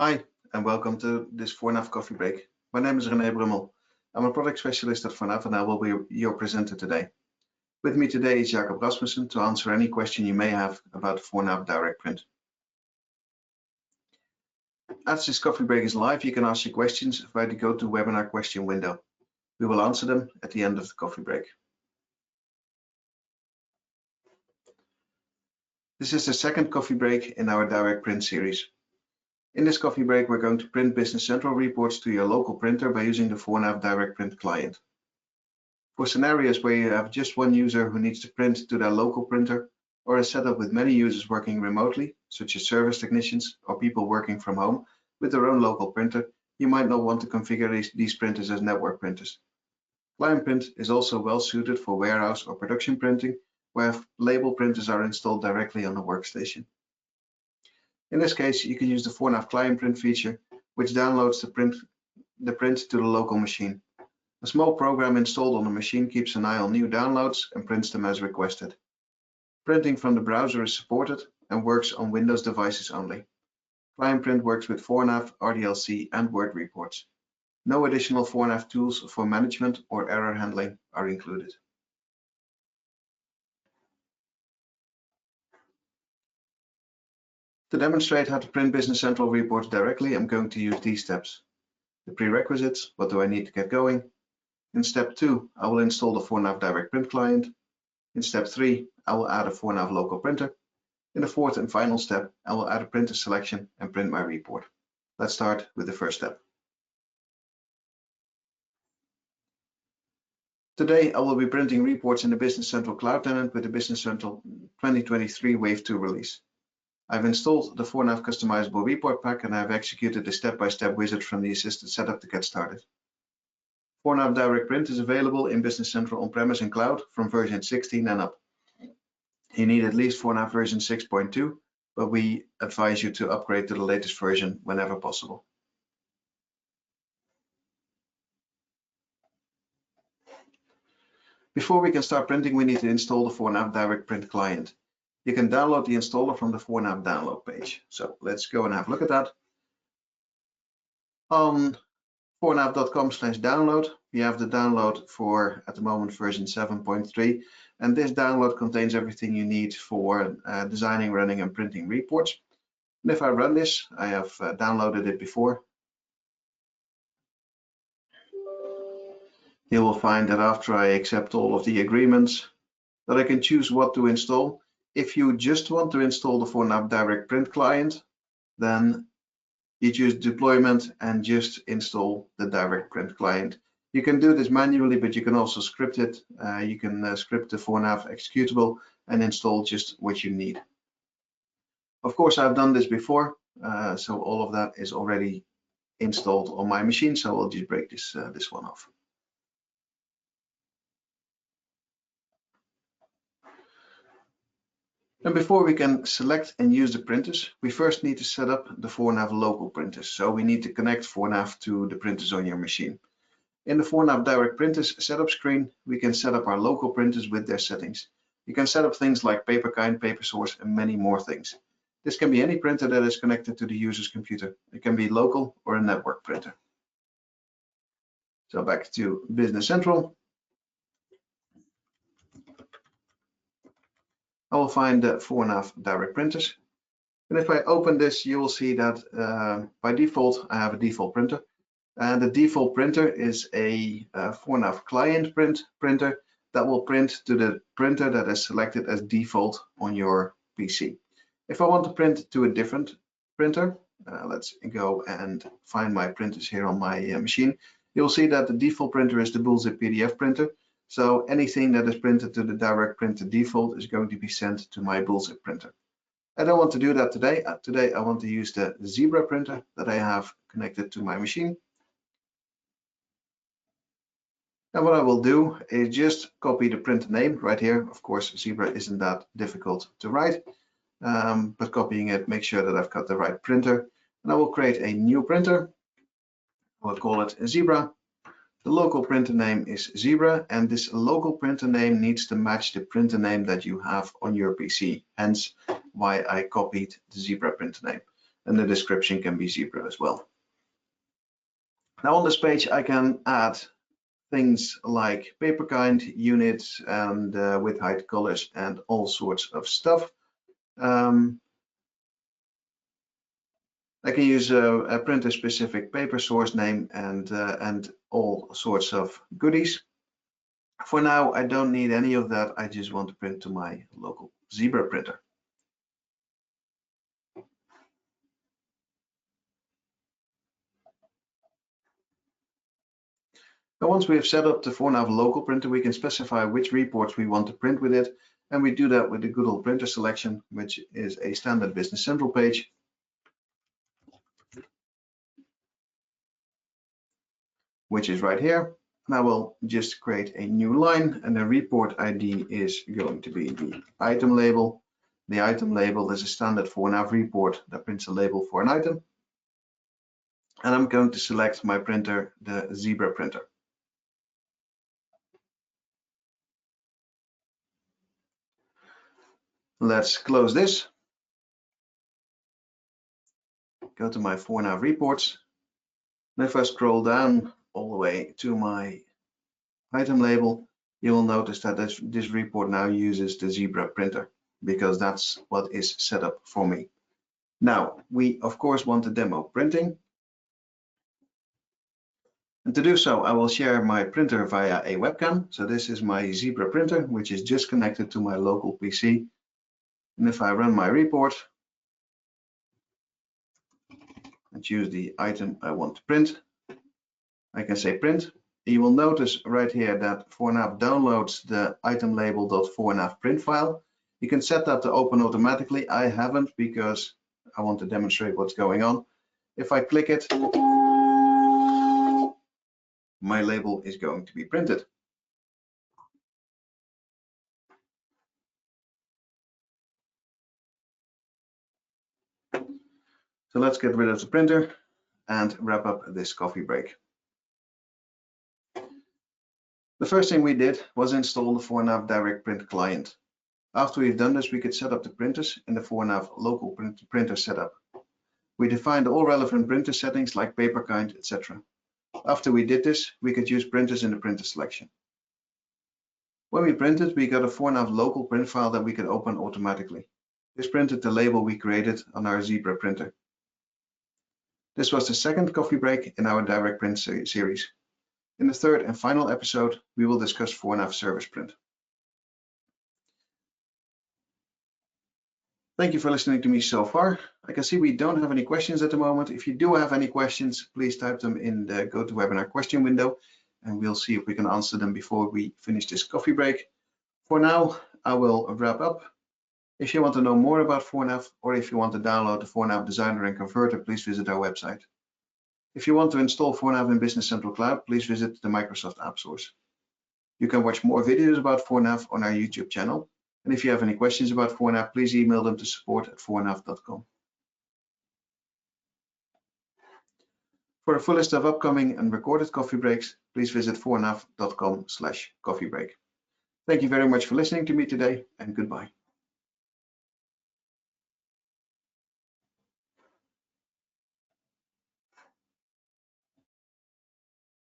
Hi, and welcome to this ForNAV Coffee Break. My name is René Brümmel. I'm a product specialist at ForNAV and I will be your presenter today. With me today is Jacob Rasmussen to answer any question you may have about ForNAV Direct Print. As this coffee break is live, you can ask your questions via the GoToWebinar question window. We will answer them at the end of the coffee break. This is the second coffee break in our Direct Print series. In this coffee break, we're going to print Business Central reports to your local printer by using the ForNAV Direct Print client. For scenarios where you have just one user who needs to print to their local printer, or a setup with many users working remotely, such as service technicians or people working from home with their own local printer, you might not want to configure these printers as network printers. Client print is also well suited for warehouse or production printing, where label printers are installed directly on the workstation. In this case, you can use the ForNAV client print feature, which downloads the print to the local machine. A small program installed on the machine keeps an eye on new downloads and prints them as requested. Printing from the browser is supported and works on Windows devices only. Client print works with ForNAV, RDLC, and Word reports. No additional ForNAV tools for management or error handling are included. To demonstrate how to print Business Central reports directly, I'm going to use these steps. The prerequisites, what do I need to get going? In step 2, I will install the ForNAV Direct Print client. In step 3, I will add a ForNAV local printer. In the fourth and final step, I will add a printer selection and print my report. Let's start with the first step. Today, I will be printing reports in the Business Central Cloud tenant with the Business Central 2023 Wave 2 release. I've installed the ForNAV customizable report pack and I've executed the step-by-step wizard from the assisted setup to get started. ForNAV Direct Print is available in Business Central on-premise and cloud from version 16 and up. You need at least ForNAV version 6.2, but we advise you to upgrade to the latest version whenever possible. Before we can start printing, we need to install the ForNAV Direct Print client. You can download the installer from the ForNAV download page. So let's go and have a look at that. On fornav.com/download, we have the download for, at the moment, version 7.3. And this download contains everything you need for designing, running, and printing reports. And if I run this, I have downloaded it before. You will find that after I accept all of the agreements, that I can choose what to install. If you just want to install the ForNAV Direct Print client, then you choose deployment and just install the Direct Print client. You can do this manually, but you can also script it. You can script the ForNAV executable and install just what you need. Of course, I've done this before, so all of that is already installed on my machine, so I'll just break this one off. And before we can select and use the printers, we first need to set up the ForNAV local printers. So we need to connect ForNAV to the printers on your machine. In the ForNAV Direct Printers setup screen, we can set up our local printers with their settings. You can set up things like paper kind, paper source, and many more things. This can be any printer that is connected to the user's computer. It can be local or a network printer. So back to Business Central. I will find the ForNAV Direct Printers. And if I open this, you will see that by default, I have a default printer. And the default printer is a ForNAV client printer that will print to the printer that is selected as default on your PC. If I want to print to a different printer, let's go and find my printers here on my machine. You'll see that the default printer is the Bullzip PDF printer. So anything that is printed to the Direct Printer default is going to be sent to my Bullzip printer. I don't want to do that today. Today I want to use the Zebra printer that I have connected to my machine. And what I will do is just copy the printer name right here. Of course, Zebra isn't that difficult to write, but copying it, make sure that I've got the right printer. And I will create a new printer. We'll call it Zebra. The local printer name is Zebra, and this local printer name needs to match the printer name that you have on your PC, hence why I copied the Zebra printer name. and the description can be zebra as well. Now on this page I can add things like paper kind, units, and width, height, colors, and all sorts of stuff. I can use a printer specific paper source name and all sorts of goodies. For now, I don't need any of that. I just want to print to my local Zebra printer. Now, once we have set up the ForNAV local printer, we can specify which reports we want to print with it. And we do that with the good old printer selection, which is a standard Business Central page. Which is right here. And I will just create a new line, and the report ID is going to be the item label. The item label is a standard ForNAV report that prints a label for an item. And I'm going to select my printer, the Zebra printer. Let's close this. Go to my ForNAV reports. And if I scroll down all the way to my item label, you will notice that this report now uses the Zebra printer because that's what is set up for me. Now, we of course want to demo printing. And to do so, I will share my printer via a webcam. So this is my Zebra printer, which is just connected to my local PC. And if I run my report and choose the item I want to print, I can say print. You will notice right here that ForNAV downloads the item label.fornav print file. You can set that to open automatically. I haven't because I want to demonstrate what's going on. If I click it, my label is going to be printed. So let's get rid of the printer and wrap up this coffee break. The first thing we did was install the ForNAV Direct Print client. After we've done this, we could set up the printers in the ForNAV local printer setup. We defined all relevant printer settings like paper kind, etc. After we did this, we could use printers in the printer selection. When we printed, we got a ForNAV local print file that we could open automatically. This printed the label we created on our Zebra printer. This was the second coffee break in our Direct Print series. In the third and final episode, we will discuss ForNAV Service Print. Thank you for listening to me so far. I can see we don't have any questions at the moment. If you do have any questions, please type them in the GoToWebinar question window, and we'll see if we can answer them before we finish this coffee break. For now, I will wrap up. If you want to know more about ForNAV, or if you want to download the ForNAV Designer and Converter, please visit our website. If you want to install ForNAV in Business Central Cloud, please visit the Microsoft App Source. You can watch more videos about ForNAV on our YouTube channel. And if you have any questions about ForNAV, please email them to support@fornav.com. For a full list of upcoming and recorded coffee breaks, please visit fornav.com/coffeebreak. Thank you very much for listening to me today, and goodbye.